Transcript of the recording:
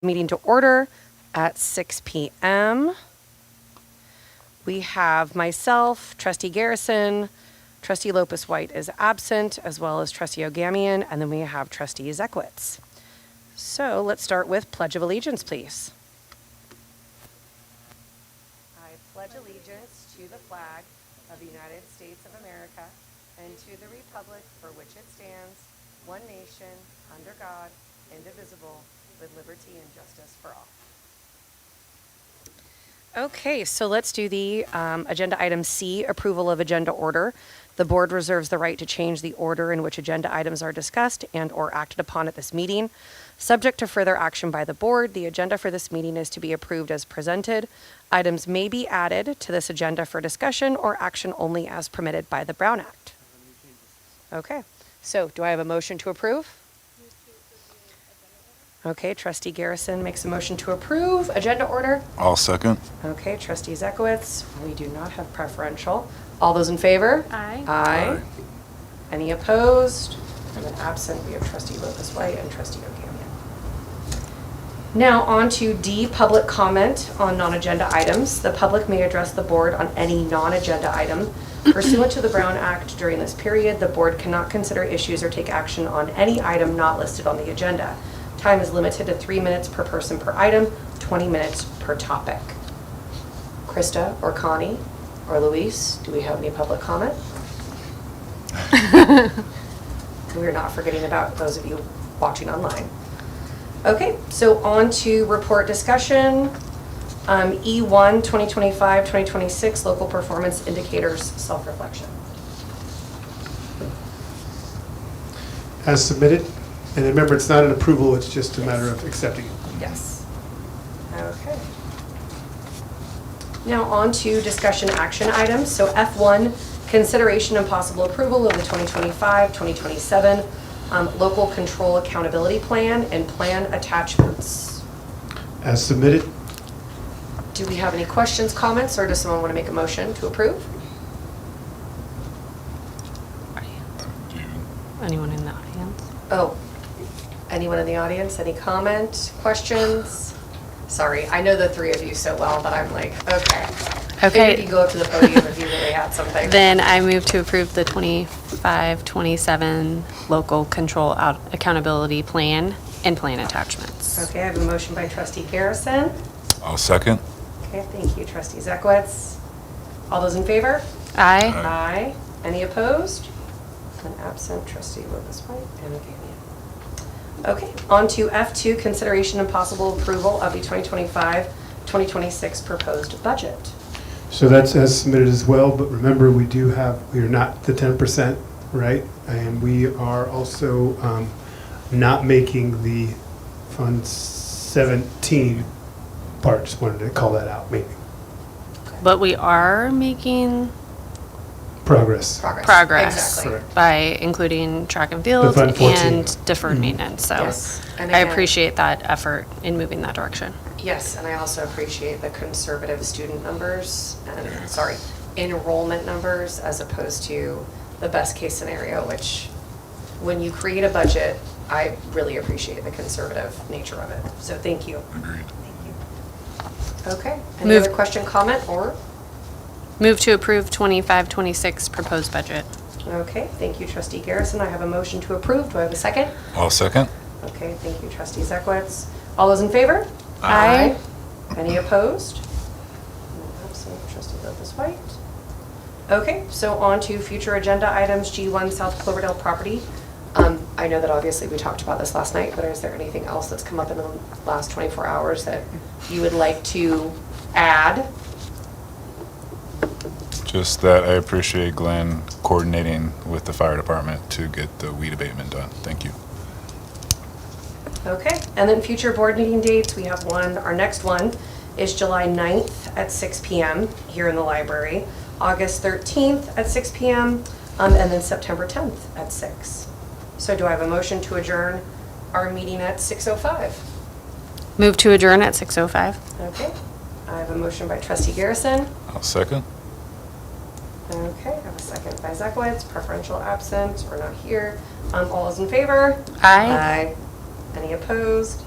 meeting to order at 6 p.m. We have myself, Trustee Garrison, Trustee Lopez White is absent, as well as Trustee Ogamian, and then we have Trustee Zekowitz. So let's start with Pledge of Allegiance, please. I pledge allegiance to the flag of the United States of America and to the republic for which it stands, one nation, under God, indivisible, with liberty and justice for all. Okay, so let's do the agenda item C, approval of agenda order. The board reserves the right to change the order in which agenda items are discussed and or acted upon at this meeting. Subject to further action by the board, the agenda for this meeting is to be approved as presented. Items may be added to this agenda for discussion or action only as permitted by the Brown Act. Okay, so do I have a motion to approve? Okay, Trustee Garrison makes a motion to approve agenda order. I'll second. Okay, Trustee Zekowitz, we do not have preferential. All those in favor? Aye. Aye. Any opposed? And then absent, we have Trustee Lopez White and Trustee Ogamian. Now on to D, public comment on non-agenda items. The public may address the board on any non-agenda item. Pursuant to the Brown Act, during this period, the board cannot consider issues or take action on any item not listed on the agenda. Time is limited to 3 minutes per person per item, 20 minutes per topic. Krista or Connie or Luis, do we have any public comment? We're not forgetting about those of you watching online. Okay, so on to report discussion. E1 2025-2026 local performance indicators self-reflection. As submitted. And remember, it's not an approval, it's just a matter of accepting it. Yes. Okay. Now on to discussion action items. So F1, consideration and possible approval of the 2025-2027 local control accountability plan and plan attachments. As submitted. Do we have any questions, comments, or does someone want to make a motion to approve? Anyone in the audience? Oh, anyone in the audience? Any comment, questions? Sorry, I know the three of you so well that I'm like, okay. Okay. Maybe you go up to the podium if you really had something. Then I move to approve the 25-27 local control accountability plan and plan attachments. Okay, I have a motion by Trustee Garrison. I'll second. Okay, thank you, Trustee Zekowitz. All those in favor? Aye. Aye. Any opposed? And absent, Trustee Lopez White and Ogamian. Okay, on to F2, consideration and possible approval of the 2025-2026 proposed budget. So that's as submitted as well, but remember, we are not the 10%, right? And we are also not making the Fund 17 part. Just wanted to call that out, maybe. But we are making Progress. progress Exactly. Correct. by including track and field Fund 14. and deferred maintenance. So Yes. And I again- appreciate that effort in moving that direction. Yes, and I also appreciate the conservative student numbers and, enrollment numbers as opposed to the best case scenario, which when you create a budget, I really appreciate the conservative nature of it. So thank you. Agreed. Thank you. Okay, any Move- other question, comment, or? Move to approve 25-26 proposed budget. Okay, thank you, Trustee Garrison. I have a motion to approve. Do I have a second? I'll second. Okay, thank you, Trustee Zekowitz. All those in favor? Aye. Any opposed? Absent, Trustee Lopez White. Okay, so on to future agenda items, G1 South Cloverdale property. I know that obviously we talked about this last night, but is there anything else that's come up in the last 24 hours that you would like to add? Just that I appreciate Glenn coordinating with the fire department to get the weed abatement done. Thank you. Okay, and then future board meeting dates, we have one, our next one is July 9th at 6 p.m. here in the library, August 13th at 6 p.m., and then September 10th at 6. So do I have a motion to adjourn our meeting at 6:05? Move to adjourn at 6:05. Okay, I have a motion by Trustee Garrison. I'll second. Okay, I have a second by Zekowitz, preferential absent, or not here. All those in favor? Aye. Any opposed?